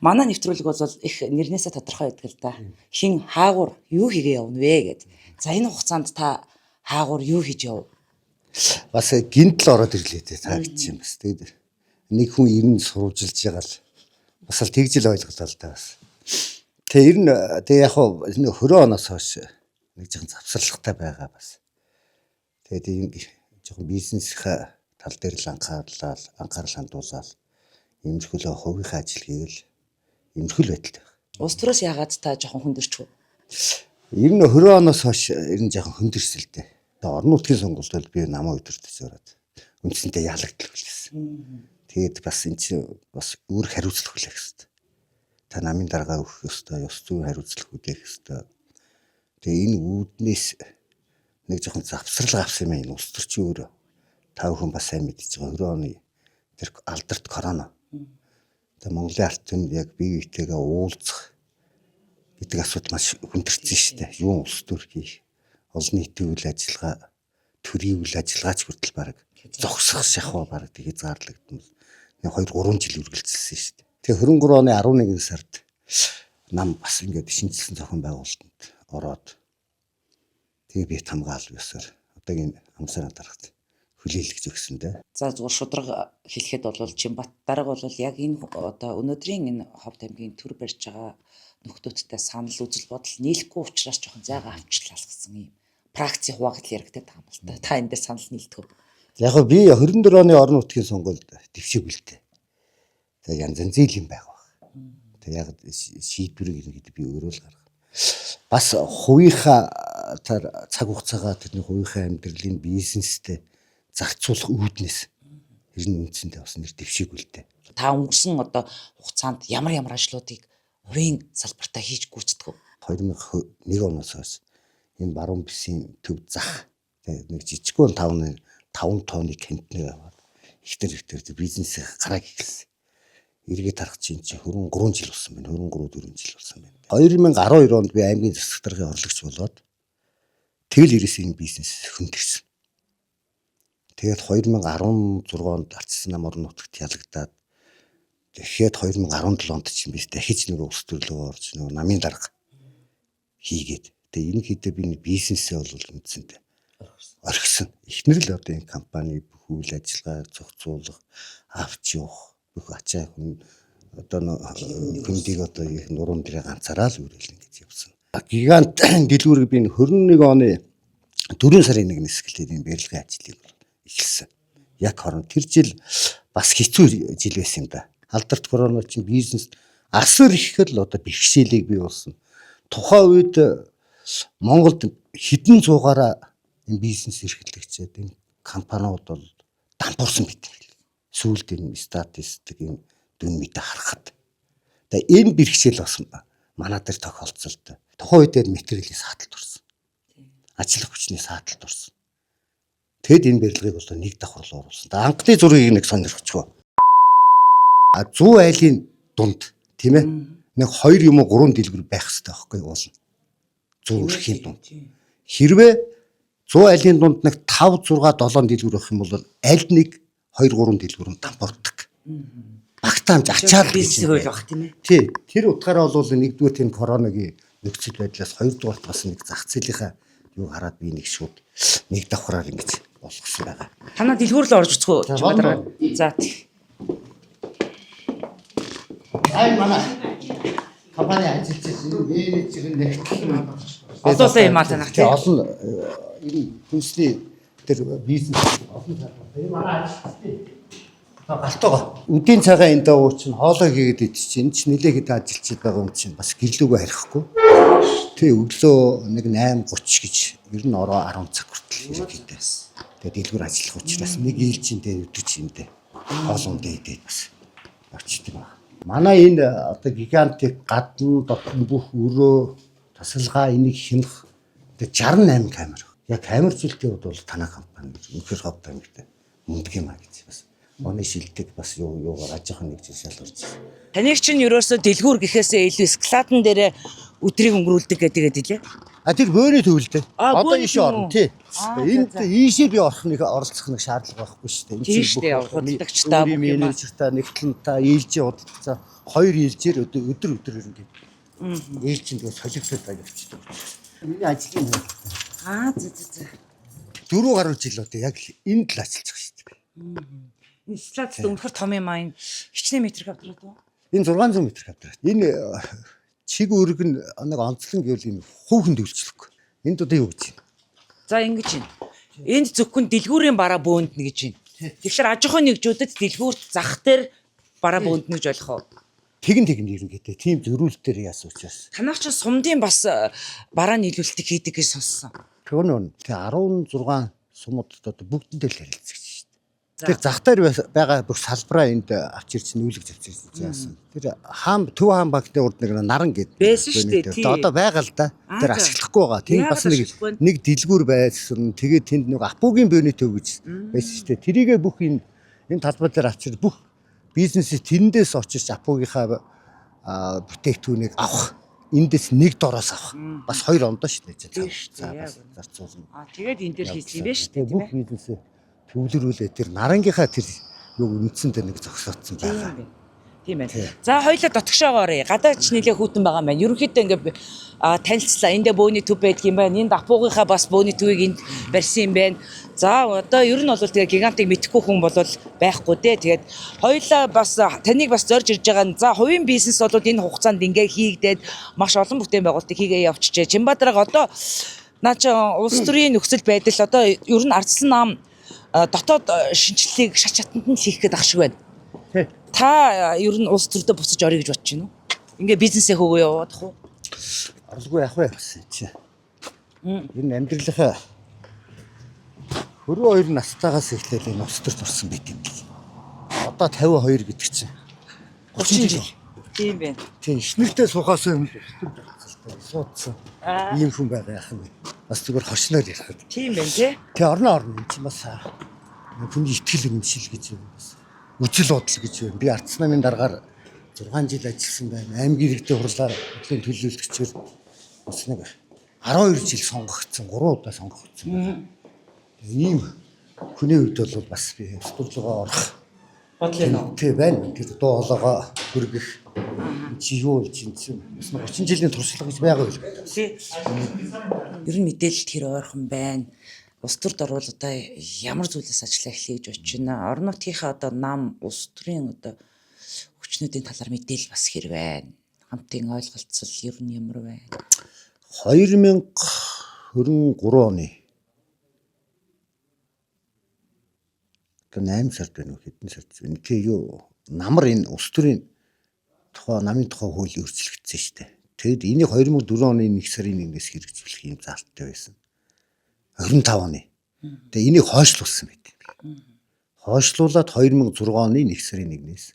Манай нэвтрүүлэг бол их нэрнээсээ тодорхой байдаг л да. Хин хаагур юу хийгээ явна вэ гэд. За энэ хугацаанд та хаагур юу хийж яв? Бас гинтл ороод ирлээ та гэж юм бас. Тэгээд нэг хүн ирнэ сурвалжилж байгаа л бас л тэгжил ойлголоо л да бас. Тэгээ яг хөө хөрөө оноос хойш нэг жоохон завсарлагатай байгаа бас. Тэгээд энэ жоохон бизнесийн тал дээр л анхаарал хандуулаад иймэрхүү хувийн ажил хийгээл иймэрхүү байдалтай байна. Улс төрөөс яагаад та жоохон хүндэрчв? Ер нь хөрөө оноос хойш ер нь жоохон хүндэрсэн л дээ. Орон нутгийн сонгуульд би намаа өдөртөж ороод үндсэндээ ялагдл хүлээсэн. Тэгээд бас энэ чинь бас өөр хариуцлага хүлээх хэрэгтэй. Та намын дарга өгөх ёстой, ёс зүйн хариуцлага хүлээх ёстой. Тэгээ энэ үүднээс нэг жоохон завсрал авсан юм энэ улс төрчийн өөрөө. Та бүхэн бас сайн мэдчихэж байгаа. 20 оны тэр алдарт корона. Тэгээ Монголын ард түмэнд яг бие биетэйгээ уулзах гэдэг асуудал маш хүндэрсэн шүү дээ. Юу улс төр хийх, олон нийтийн үйл ажиллагаа, төрийн үйл ажиллагаач хүртэл баг зогсох шахуу баг тэгээ заарлагдсан. Нэг 2-3 жил үргэлжилсэн шүү дээ. Тэгээ 23 оны 11 сард нам бас ингээд шинжилсэн зохион байгуулалтанд ороод тэгээ би хамгаалал ёсоор одоогийн амсараа дарагт хүлээлгэж өгсөн дээ. За зүгээр шудраг хэлэхэд бол Жимбат дарга бол яг энэ одоо өнөөдрийн энэ Ховд аймгийн төр барьж байгаа нөхдөөдтэй санал үзэл бодол нийлэхгүй учраас жоохон зайгаа авчлаа алгасан юм. Практик хуваагдал яригдаад байгаа юм л та. Та энэ дээр санал нийлдэг. Яг би 24 оны орон нутгийн сонгуульд дэвшигүүлтэй. Тэгээ янз янзын юм байгаа. Тэгээ яг шийдвэрийг ингээд би өөрөө л гаргав. Бас хувийнхаа цаг хугацаагаа тэрний хувийнхаа амьдралын бизнестэй зарцуулах үүднээс ер нь үндсэндээ бас нэр дэвшигүүлтэй. Та өнгөрсөн одоо хугацаанд ямар ажлуудыг хувийн салбартаа хийж гүйцэтгэв? 2001 оноос хойш энэ баруун бисийн төв зах нэг жижигхэн 5 тонны контейнер аваад ихтер бизнесээ гараа хийсэн. Эргээд харах чинь хөрөн 3 жил болсон байна. 23-4 жил болсон байна. 2012 онд би аймгийн засаг даргын орлогч болоод тэгэл ирээсээ энэ бизнес хөндөрсөн. Тэгээд 2016 онд Арчсан нам орон нутагт ялагдаад тэгэхэд 2017 онд чинь би дахиж нэг улс төрлөө орж нэг намын дарга хийгээд тэгээ энэ хэдэ би бизнесээ бол үндсэндээ орхисон. Эхнэр л одоо энэ компани бүх үйл ажиллагааг зохицуулах, авч явах, бүх ачаа хүн одоо хүндийг одоо их нуруунд дээр ганцаараа л үргэлжлэн гэж явсан. Гигант дэлгүүрийг би 21 оны 4 сарын 1-ээс эхлээд энэ барилгын ажлыг эхэлсэн. Яг хорон тэр жил бас хэцүү жил байсан юм да. Алдарт корона чинь бизнес асар их л одоо бэрхшээлийг бий болсон. Тухайн үед Монголд хэдэн цуугаараа энэ бизнес эрхлэгчээд энэ компаниуд бол дампуурсан бид. Сүүлд энэ статистик энэ дүн мэдээ харахад. Тэгээ энэ бэрхшээл бас манай дээр тохиолдсон. Тухайн үед материалын сааталт орсон. Ажил хүчний сааталт орсон. Тэгэд энэ барилгыг бол нэг давхар оруулсан. Анхны зургийг нэг сонирхчихв. 100 айлын дунд тийм ээ нэг 2 юм уу 3 дэлгүүр байх хэрэгтэй байхгүй уулна. 100 өрхийн дунд. Хэрвээ 100 айлын дунд нэг 5 6 7 дэлгүүр байх юм бол аль нэг 2 3 дэлгүүр нь дампуурдаг. Багтаамж ачаал бизнес хөл баг тийм ээ. Тий. Тэр утгаараа бол нэгдүгээр энэ коронагийн нөхцөл байдлаас хоёрдугаар бас нэг зах зээлийнхаа юу хараад би нэг шууд нэг давхраар ингэж болгосон байгаа. Танаа дэлгүүр л орж үзэх үү? За тий. Ай манай компани ажилчид менежер нэгтгэх Олуулаа юм аа танах тий. Олон энэ хүнсний тэр бизнес олон салбар. Манай ажилчид галтгаа. Үдийн цагаан энэ даа чинь хоолой хийгээд идчих чинь нэлээ хэд ажилчид байгаа юм чинь бас гэрлүүгөө харихгүй. Тэ өглөө нэг 8:30 гэж ер нь ороо 10 цаг хүртэл ирээдээ. Тэгээд дэлгүүр ажиллах учраас нэг ээлжиндээ өдөрч юмдээ. Хоолундээ идээд бас очдөг байна. Манай энэ одоо гигантик гадна дотн бүх өрөө тасалгаа энийг хянах 68 камер. Яг камерчлалтын хувьд бол танай компани үнэхээр Ховд аймагт мундаг юм а гэж бас. Оны шилдэг бас юугаар аж ахуйн нэг жишээ шалгарч байна. Таныг чинь ерөөсө дэлгүүр гэхээсээ илүү складан дээр өдрийг өнгөрүүлдэг гэдэг хэлээ. Тэр бөөний төвл дээ. Одоо бөөний ийшээ орно тий. Энд ийшээ би орох нэг оролцох нэг шаардлага байхгүй шүү дээ. Тийм шүү дээ. Худалдагчтай бүх юм менежертай, нэгтлэнтэй, ээлжийн худалдагчаа хоёр ээлжээр өдөр ингээд ээлжинд тэгээ солигдоод байгаа явчихдаг. Миний ажлын зэ. 4 гаруй жил одоо яг энд л ажиллаж байгаа шүү дээ. Энэ слайд өнөхөр том юм аа. Энэ хичнээн метр квадрат уу? Энэ 600 м квадрат. Энэ чиг үүрэг нь нэг онцлон гэвэл энэ хүүхэн төвлөлцлөхгүй. Энд одоо юу гэж байна? За ингэж байна. Энд зөвхөн дэлгүүрийн бараа бөөнд нэг гэж байна. Тэгэхээр аж ахуйн нэгжүүдэд дэлгүүрт зах дээр бараа бөөнд нэг гэж болох уу? Тэгин ерөнхийдөө тийм зөрүүлэлтээр яасан учраас. Танах ч сумдын бас бараа нийлүүлэлтийг хийдэг гэж сонссон. Тэгвэл тэг 16 сумуудад одоо бүгдэндээ л харилцаж шүү дээ. Тэр зах дээр байгаа бүх салбараа энд авч ирж нүүлгэж авч ирж яасан. Тэр Төв хаан багтны урд нэг наран гэдэг байсан шүү дээ. Одоо байгаа л да. Тэр ашиглахгүй байгаа. Тийм бас нэг дэлгүүр байсан. Тэгээд тэнд нэг Апугийн бөөний төв гэж байсан шүү дээ. Тэрийгээ бүх энэ талбай дээр авчир бүх бизнесээ тэрэндээс очиж Апугийнхаа бүтээгдэхүүнийг авах. Эндээс нэг дороос авах. Бас 2 ондоо шүү дээ. Зарцуулна. Тэгээд энэ дээр хийсэн юм байна шүү дээ. Бүх бизнесээ төвлөрүүлээ тэр нарангийнхаа тэр юу үндсэндээ нэг зогсоодсон байгаа. Тийм байна. За хоёлаа дотгошоогоо оръё. Гадаач нэлээ хүүтэн байгаа юм байна. Ерөнхийдөө ингээд танилцлаа. Эндээ бөөний төв байдаг юм байна. Энд Апугийнхаа бас бөөний төвийг энд барьсан юм байна. За одоо ер нь бол тэгээ гигантыг мэдхгүй хүн бол байхгүй дээ. Тэгээд хоёлаа бас таныг бас зорж ирж байгаа нь за хувийн бизнес бол энэ хугацаанд ингээ хийгдээд маш олон бүтээн байгуулалтыг хийгээ явчихжээ. Чимбадраг одоо наа чи улс төрийн нөхцөл байдал одоо ер нь ардсан нам дотоод шинжилгээг шат чатанд нь хийх гээд ах шиг байна. Та ер нь улс төрдөө буцаж орё гэж бодож байна уу? Ингээ бизнесээ хөөгөө явуудах уу? Орлого яах вэ гэсэн чи. Энэ амьдралынхаа хөрөө 2 настайгаас эхлээд энэ улс төрд орсон байт юм бий. Одоо 52 гэдэг чинь 30 жил. Тийм байна. Тийм ихнэртэй сухаас өмнө суудсан. Ийм хүн байгаа яах вэ? Бас зүгээр хошноор ярих. Тийм байна тий. Тэгээ орно энэ чинь бас хүний итгэл үнэмшил гэж юм бас. Үжил бодол гэж байна. Би Арц намын дараагаар 6 жил ажилласан байна. Аймгийн иргэдэд хурлаар хөтлийн төлөөлөгчөөр бас нэг 12 жил сонгогдсон, 3 удаа сонгогдсон. Ийм хүний үед бол бас би стурлогоо орох бодлоо. Тий байна. Тэр дуу хоолойгоо хүргэх чи юу болж юм чинь бас 30 жилийн туршлага гэж байгаа үү? Тий. Ер нь мэдээлэлд хэр ойрхон байна. Улс төрд орвол одоо ямар зүйлээс ажиллаа эхлэе гэж бодож байна. Орон нутгийнхаа одоо нам улс төрийн одоо хүчнүүдийн талаар мэдээлэл бас хэр байна. Хамтын ойлголцол ер нь ямар байна? 2023 оны 8 сард байна уу хэдэн сард байна. Тэгээ юу намар энэ улс төрийн тухай намын тухай хуулийг өөрчлөгдсөн шүү дээ. Тэгэд энийг 2004 оны 1 сарын 1-ээс хэрэгжүүлэх юм залттай байсан. 25 оны. Тэгээ энийг хойшлуулсан байт юм. Хойшлуулад 2006 оны 1 сарын 1-ээс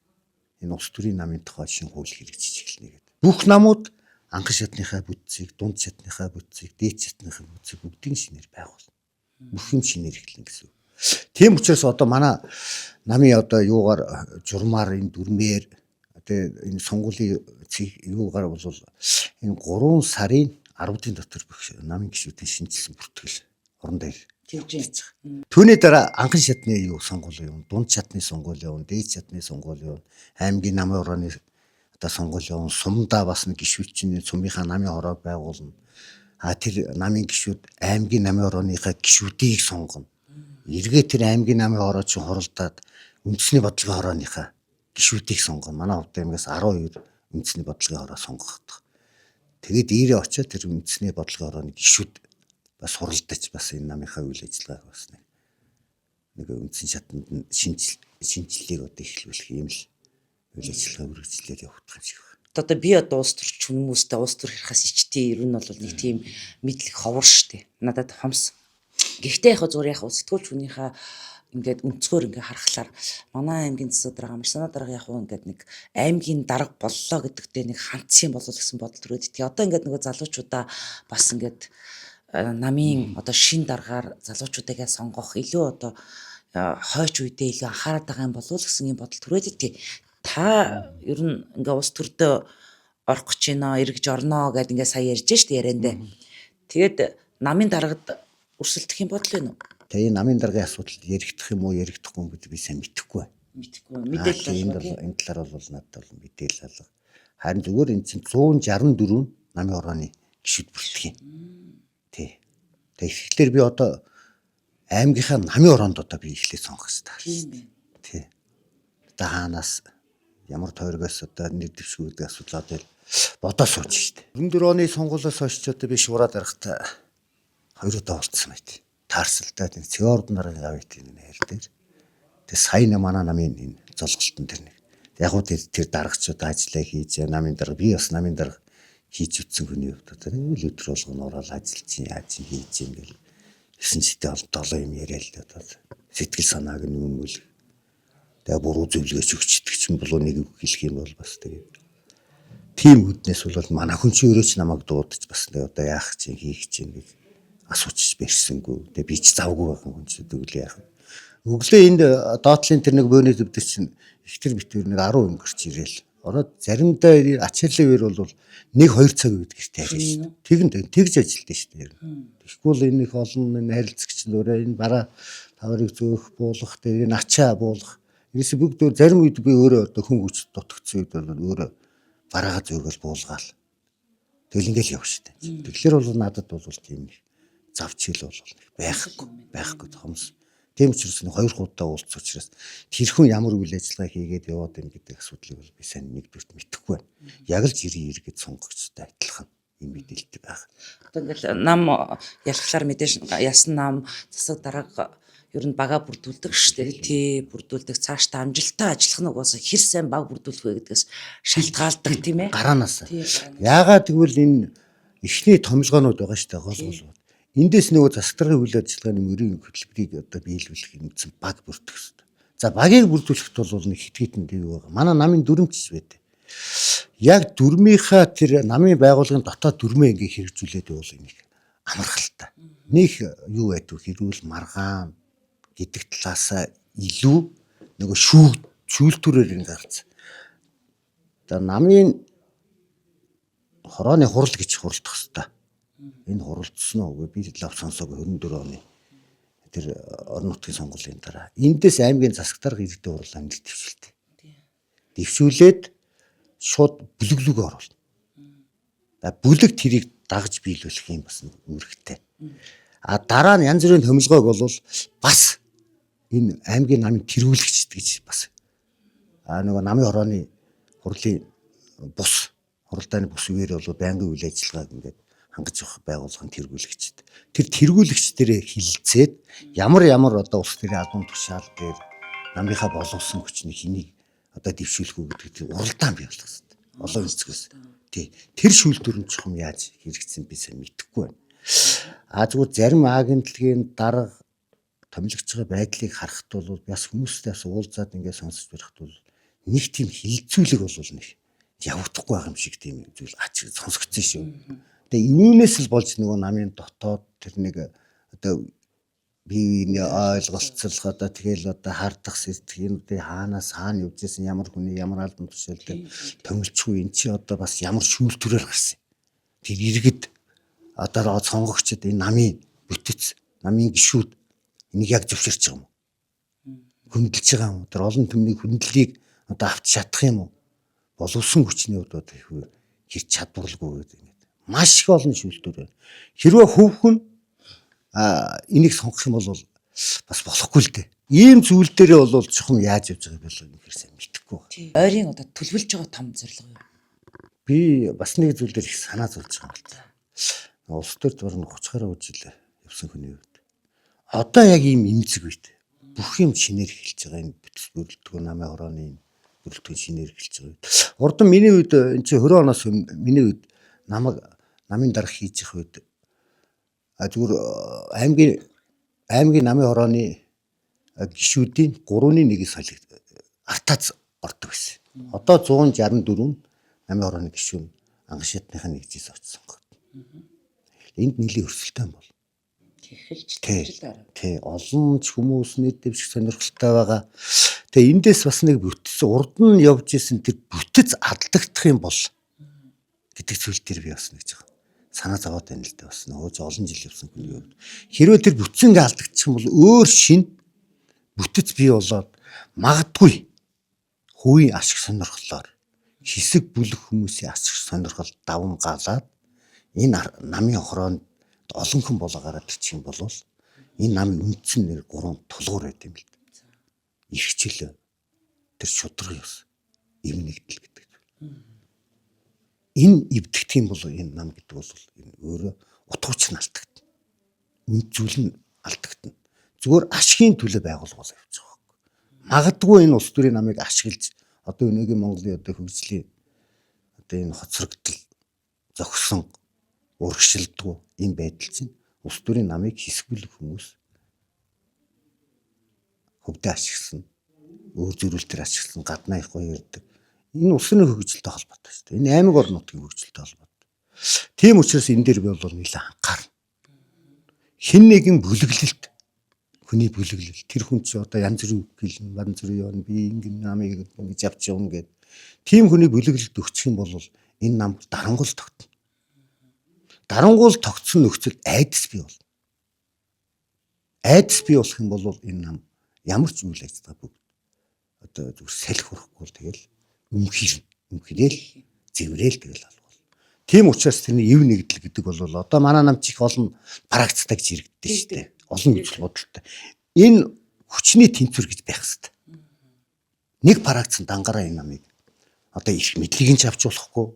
энэ улс төрийн намын тухай шинэ хууль хэрэгжиж эхэлнэ гэдэг. Бүх намууд анхан шатныхаа бүтцийг, дунд шатныхаа бүтцийг, дээд шатныхаа бүтцийг бүгдийг шинээр байгуул. Бүх юм шинээр эхэлнэ гэсэн. Тийм учраас одоо манай намын одоо юугаар журмаар энэ дүрмээр тэгээ энэ сонгуулийн юугаар бол энэ 3 сарын 10-ын дотор бүх намын гишүүдийн шинжилсэн бүртгэл орон дээр тэгж байна. Түүний дараа анхан шатны юу сонгуул юм, дунд шатны сонгуул юм, дээд шатны сонгуул юм, аймгийн намын орооны одоо сонгуул юм, сумдаа бас нэг гишүүдчний сумынхаа намын хороо байгуулна. Тэр намын гишүүд аймгийн намын орооныхаа гишүүдийг сонгоно. Эргээд тэр аймгийн намын хороо чинь хуралдаад үндэсний бодлогын хорооныхаа гишүүдийг сонгоно. Манай хувьд аймгаас 12 үндэсний бодлогын хороо сонгогдох. Тэгээд ирээ очиод тэр үндэсний бодлогын хорооны гишүүд бас хуралдаж бас энэ намынхаа үйл ажиллагааг бас нэг үндсэн шатанд шинжилгээг одоо эхлүүлэх юм л үйл ажиллагаа үргэлжлээд явагдах юм шиг байна. Одоо би одоо улс төрч хүмүүстэй улс төр хэрхээс ичтэй ер нь бол нэг тийм мэдлэг ховор штэ. Надад хомс. Гэхдээ яг зүгээр яг сэтгүүлч хүнийхээ ингээд өнцгөр ингээ харахаар манай аймгийн засаг дарга марсана дарга яг ингээд нэг аймгийн дарга боллоо гэдэгтээ нэг хандсан болов гэсэн бодол төрөөд. Тэгээ одоо ингээд нөгөө залуучуудаа бас ингээд намын одоо шин даргаар залуучуудаа сонгох илүү одоо хойч үедээ илүү анхаарал байгаа юм болов гэсэн юм бодол төрөөд тий. Та ер нь ингээ улс төрдөө орох гэж байна, эргэж орноо гэд ингээ сая ярьж штэ яриандаа. Тэгээд намын дарагад өрсөлдөх юм бодол байна уу? Тэгээ энэ намын даргын асуудал яригдах юм уу, яригдахгүй юм гэдэг би сайн мэдэхгүй байна. Мэдхгүй. Мэдээлэл алга. Энэ талаар бол надад бол мэдээлэл алга. Харин зүгээр энэ чинь 164 намын орооны гишүүд бүртгэх юм. Тий. Тэгээ ихлээр би одоо аймгийнхаа намын ороонд одоо би эхлээд сонгох хэрэгтэй. Тий. Одоо хаанаас ямар тойргоос одоо нэр дэвшгүй гэдэг асуудал одоо бодоо сууж штэ. 94 оны сонгуулиас хойш ч одоо би шуураад арахта 2 удаа уулзсан байт. Таарсалтай нэг цэорд нарын авит энэ хайр дээр. Тэгээ сайн манай намын энэ золголтон тэр нэг. Яг уу тэр дарагчуд ажиллаа хийж намын дарга би бас намын дарга хийж үтсэн хүний хувьд одоо нэг л өдөр болгоно ороод ажиллаж яаж хийж юм гэл 9 жилдээ бол 7 юм яриа л одоо сэтгэл санааг нь үнэмэл. Тэгээ буруу зөвлөгөөч өгчдөг ч юм болоо нэг хэлэх юм бол бас тэгээ тийм үднээс бол манай хүн чи өөрөө ч намайг дуудаж бас тэгээ одоо яах чинь хийх чинь гэж асуучих бэрсэнгүй. Тэгээ би ч завгүй байхын хүн чи төглөө яах. Өглөө энд доотлын тэр нэг бөөний төвдөр чинь ихтер битвэр нэг 10 өнгөрч ирээл. Ороод заримдаа ачааллын үер бол 1-2 цаг үед гэртээ харин шүү дээ. Тэгж ажилдаа шүү дээ. Тэгэхгүй л энэ их олон энэ харилцагч нөрөө энэ бараа таврыг зөөх буулгах дээр энэ ачаа буулгах. Ерөөсө бүгд зарим үед би өөрөө одоо хүн хүч дутгдсан үед бол өөрөө бараага зөөгөл буулгаал. Тэгэл ингээл явах шүү дээ. Тэгэхээр бол надад бол тийм завч хэл бол байхгүй томс. Тийм учраас 2 удаа уулзсан учраас тэр хүн ямар үйл ажиллагаа хийгээд яваад байна гэдэг асуудлыг бол би сайн нэгдүгürt мэдэхгүй байна. Яг л жирийн иргэд сонгогчтой адилхан юм мэдээлэлтэй байх. Одоо ингээл нам ялхлаар мэдээж ясан нам засаг дарга ер нь бага бүрдүүлдэг шүү дээ. Тий бүрдүүлдэг цаашдаа амжилттай ажиллах нь угаасаа хэр сайн баг бүрдүүлэх вэ гэдгээс шалтгаалдаг тийм ээ. Гараанаас. Яагаад тэгвэл энэ эхний томилгоонууд байгаа шүү дээ гол. Эндээс нөгөө засаг даргын үйл ажиллагааны мөрийн хөтөлбөрийг одоо биелүүлэх юмсан баг бүрдэх хэрэгтэй. За багийг бүрдүүлэхэд бол нэг хитгэйтэн дэв байгаа. Манай намын дүрмч байдаг. Яг дүрмийнхаа тэр намын байгууллагын дотоод дүрмээ ингээ хэрэгжүүлээд бол энийг амархалтай. Нэг юу байдгүй хэрүүл маргаан гэдэг талаасаа илүү нөгөө шүүлтүүрээр ингээ гарц. За намын хорооны хурал гэж хуралдах хэрэгтэй. Энэ хуралдсан уу би лав сонсоог 24 оны тэр орон нутгийн сонгуулийн дараа эндээс аймгийн засаг дарга иргэдэд хурлаа нэлээд дэвшүүлдэг. Дэвшүүлээд шууд бүлэглүүгээ оруулна. Бүлэг тэрийг дагж биелүүлэх юм бас үүрэгтэй. Дараа нь янз бүрийн томилгоог бол бас энэ аймгийн намын тэргүүлэгч гэж бас нөгөө намын хорооны хурлын бус хуралдааны бус үеэр бол байнгын үйл ажиллагааг ингээд хангаж явах байгууллагын тэргүүлэгчд. Тэр тэргүүлэгчдэрээ хилцээд ямар одоо улс төрийн албан тушаал дээр намынхаа боловсон хүчний хэнийг одоо дэвшүүлэх үү гэдэг уралдаан бий болох хэрэгтэй. Олон хэсгээс. Тий. Тэр шүүлтүрэн чухам яаж хэрэгцсэн би сайн мэдэхгүй байна. Зүгээр зарим агентлагийн дарга томилогч байгаа байдлыг харахад бол бас хүмүүстэй бас уулзаад ингээд сонсож барихад бол нэг тийм хилцүүлэг бол нэг явагдахгүй байгаа юм шиг тийм зүйл сонсогдсон шүү. Тэгээ юунаас л болж нөгөө намын дотоод тэр нэг одоо биеийн ойлголцол одоо тэгэл одоо хардах сэтгэлүүдээ хаанаас хаана явжсэн ямар хүний ямар албан тушаалтай томилчгүй эн чи одоо бас ямар шүүлтүрээр гарсан. Тэр иргэд одоо сонгогчд энэ намын бүтэц намын гишүүд энийг яг зөвшөөрч байгаа юм уу? Хөндлөж байгаа юм уу? Тэр олон түмний хөндлөлийг одоо авч чадах юм уу? Боловсон хүчний одоо хэрч чадварлгүй гэдэг. Маш их олон шүүлтүүр байна. Хэрвээ хөвхөн энийг сонгох юм бол бас болохгүй л дээ. Ийм зүйл дээрээ бол чухам яаж явж байгааг бол үнэхээр сайн мэдэхгүй байна. Ойрын одоо төлөвлөж байгаа том зорилго юу? Би бас нэг зүйл дээр их санаа зовж байгаа юм л да. Улс төрд баруун 30 гаруй жил явсан хүний үед. Одоо яг ийм эмзэг үед бүх юм шинээр эхэлж байгаа энэ бүтэц бүрэлдэхүүн намын хорооны бүрэлдэхүүн шинээр эхэлж байгаа үед. Урдан миний үед энэ чи 20 оноос миний үед намын дарга хийж их үед зүгээр аймгийн намын хорооны гишүүдийн 3-1-ийг солих артаац ордог байсан. Одоо 164 намын хорооны гишүүн анган шатныхаа нэгжээс очсон гот. Энд нэлийн өрсөлдөөн бол. Тий, олон ч хүмүүс нийт дэвших сонирхолтой байгаа. Тэгээ эндээс бас нэг бүтэц урд нь явж исэн тэр бүтэц алдагдах юм бол гэдэг зүйл дээр би бас нэгж байгаа. санаа зовоод байна л дээ бас нөгөө олон жил явсан хүний хувьд. Хэрвээ тэр бүтсэн ингээ алдагдчих юм бол өөр шин бүтэц бий болоод магадгүй хувийн ашиг сонирхлоор хэсэг бүлэг хүмүүсийн ашиг сонирхол даван галаад энэ намын хороонд олон хүн болоо гараад ирчих юм бол энэ нам үндсэн нэр 3 тулгуур байт юм л дээ. Ирхчлээ тэр шудраг ёс эв нэгдэл гэдэг. Энэ эвдэгдэх юм бол энэ нам гэдэг бол энэ өөрөө утгууч нь алдагдана. Үнд зүйл нь алдагдана. Зүгээр ашигын төлөө байгуулга бол явж байгаа байхгүй. Магадгүй энэ улс төрийн намыг ашиглаж одоо өнөөгийн Монголын одоо хөгжлийн одоо энэ хоцрогдол зогссон урагшилдгүй энэ байдал чинь улс төрийн намыг хэсгүүлэх хүмүүс хөвдөө ашигласан, өөр зөрүүлтээр ашигласан, гаднаа их гоё ярддаг. Энэ улсын хөгжилтэй холбоотой шүү дээ. Энэ аймаг орон нутгийн хөгжилтэй холбоотой. Тийм учраас энэ дээр би бол нэлээд анхаарна. Хэн нэгэн бүлэглэлт хүний бүлэглэл тэр хүн чи одоо янз бүрийн гэлэн янз бүрийн явна би ингэн намыг ингэж явж явна гэд. Тийм хүний бүлэглэлд өгчих юм бол энэ нам дарангуул тогтно. Дарангуул тогтсон нөхцөл айдас бий болно. Айдас бий болох юм бол энэ нам ямар ч үйл ажиллагаа бүгд одоо зүгээр салхи хүрхгүй бол тэгэл өмхирэл зэврээл тэгэл алгуул. Тийм учраас тэрний эв нэгдэл гэдэг бол одоо манай нам чих олон практиктай гэж иргэдэж штэ. Олон үзэл бодолтой. Энэ хүчний тэнцвэр гэж байх хэрэгтэй. Нэг практик дангараа энэ намыг одоо их мэдлэгийг ч авч болохгүй.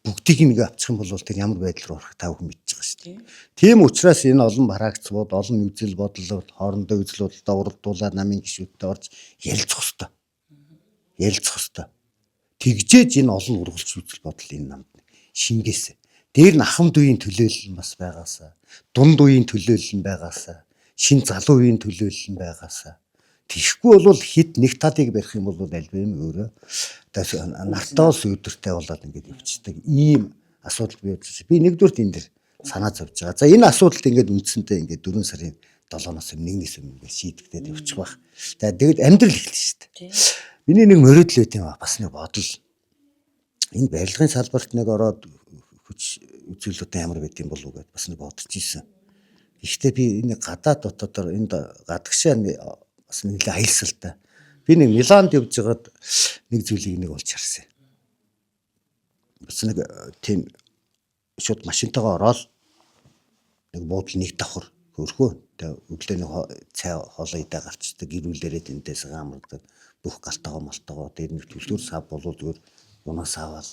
Бүгдийг нэг авчих юм бол тэр ямар байдал руу орох та бүхэн мэдчихэж байгаа шүү дээ. Тийм учраас энэ олон практикууд, олон үзэл бодол хоорондоо үзэл бодолтой уралдуулаад намын гишүүдтэй орж ярилцах хэрэгтэй. Ярилцах хэрэгтэй. Тэгжээж энэ олон ургалч үзэл бодол энэ намд шингээсэн. Дээр нь ахмад үеийн төлөөлөл нь бас байгаасаа, дунд үеийн төлөөлөл нь байгаасаа, шин залуу үеийн төлөөлөл нь байгаасаа. Тийхгүй бол хит нэг талыг барих юм бол аль бим өөрөө нартаос өдөртэй болоод ингээд явчихдаг. Ийм асуудал бий болж би нэгдүгürt энэ дэр санаа зовж байгаа. За энэ асуудалд ингээд үндсэндээ ингээд 4 сарын 7-оос 1-ээс ингээд шийдэгдээд явчих байх. За тэгээд амьдрал эхэлнэ шүү дээ. Миний нэг мөрөөдөл байт юм аа бас нэг бодол. Энэ барилгын салбарт нэг ороод хүч үзүүлэлттэй ямар байт юм болов уу гэдээ бас нэг бодож ийсэн. Гэхдээ би энэ гадаад дотоодор энд гадагшаа бас нэг аялсалтай. Би нэг Миланд явж байгаад нэг зүйлийг нэг олж харсан. Бас нэг тийм шууд машинтайгаа ороод нэг буудлын нэг давхар хөрхөө. Тэгээ өглөө нэг цай хоолоо идэ гарчдаг гэрүүлээрээ тэндээс гамардаг. Бүх галтагаа малтагаа дээр нэг төлөвлөр сав болов зүгээр юунаас аваад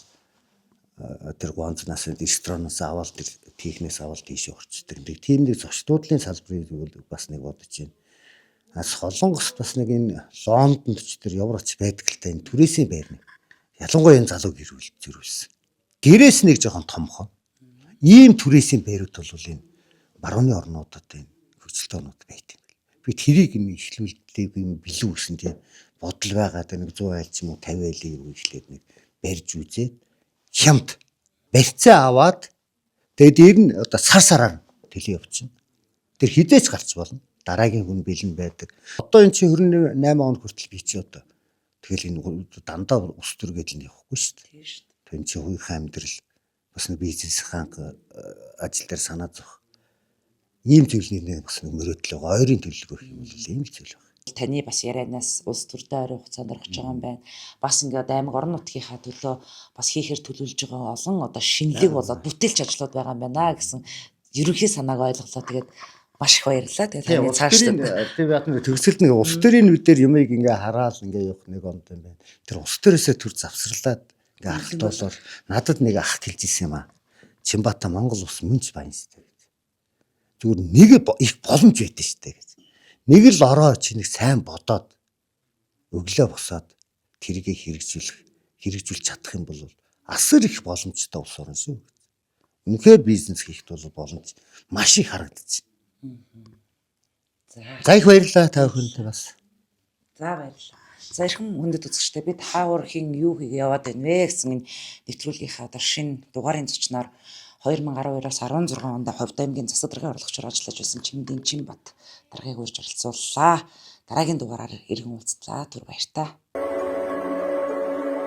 тэр гонцнаас рестораноос аваад тэр техникээс аваад тийшээ орчдөг. Тийм нэг зочдлын салбарыг бас нэг бодож байна. Солонгос бас нэг энэ Лондонд ч тэр Европч байдаг л та энэ түрээсийн байр нэг. Ялангуяа энэ залуу зөрүүлсэн. Гэрээс нэг жоохон томхон. Ийм түрээсийн байрууд бол энэ барууны орнуудад энэ хөгжилтэй орнууд байдаг. Би тэрийг нэг ихлүүлдэг юм билүү гэсэн тийм бодол байгаад нэг 100 айл ч юм уу 50 айлын юу ихлээд нэг барьж үзээд хямд барьцаа аваад тэгээд дээр нь одоо сараар төлөө явчихна. Тэр хідээч гарч болно. Дараагийн хүн бэлэн байдаг. Одоо эн чинь 28 он хүртэл би чи одоо тэгэл энэ дандаа ус төр гэдэл нь явахгүй шүү дээ. Тийм шүү дээ. Тэн чи хувийн амьдрал бас нэг бизнес ханга ажил дээр санаа зовх. Ийм зүйлний бас нэг мөрөөдөл байгаа. Ойрын төлөвлөгөө юм бол ийм л зүйл байна. Таны бас ярианаас улс төртэй ойрын хугацаанд орж байгаа юм байна. Бас ингээд аймаг орон нутгийнхаа төлөө бас хийхээр төлөвлөж байгаа олон одоо шинэлэг болоод бүтээлч ажлууд байгаа юм байна гэсэн ерөнхий санааг ойлголоо. Тэгээд маш их баярлалаа. Тэгээд цаашдаа тийм яа төгсөлд нэг улс төрийн үдээр юмыг ингээ хараал ингээ явах нэг онд юм байна. Тэр улс төрөөсөө төр завсарлаад ингээ харалтуулаад надад нэг ах хэлж ирсэн юм аа. Чимбата Монгол улс мөнч байна шүү дээ. Зүгээр нэг их боломж байдсан шүү дээ гэж. Нэг л ороо чи нэг сайн бодоод өглөө босоод тэргийг хэрэгжүүлж чадах юм бол асар их боломжтой улс орн шүү. Үнэхээр бизнес хийхэд бол боломж маш их харагдаж байна. За их баярлалаа та бүхэнд бас. За баярлалаа. За ирхэн хүндэт үзэгчтэй бид хаавархийн юу хийгээ яваад байна вэ гэсэн энэ нэвтрүүлгийнхаа одоо шинэ дугаарын зочноор 2012-оос 16 онд Ховд аймгийн засаг даргын орлогчоор ажиллаж байсан Чимдийн Чимбат даргаыг урьж оролцууллаа. Дараагийн дугаараар иргэн уулзлаа. Түр баяр та.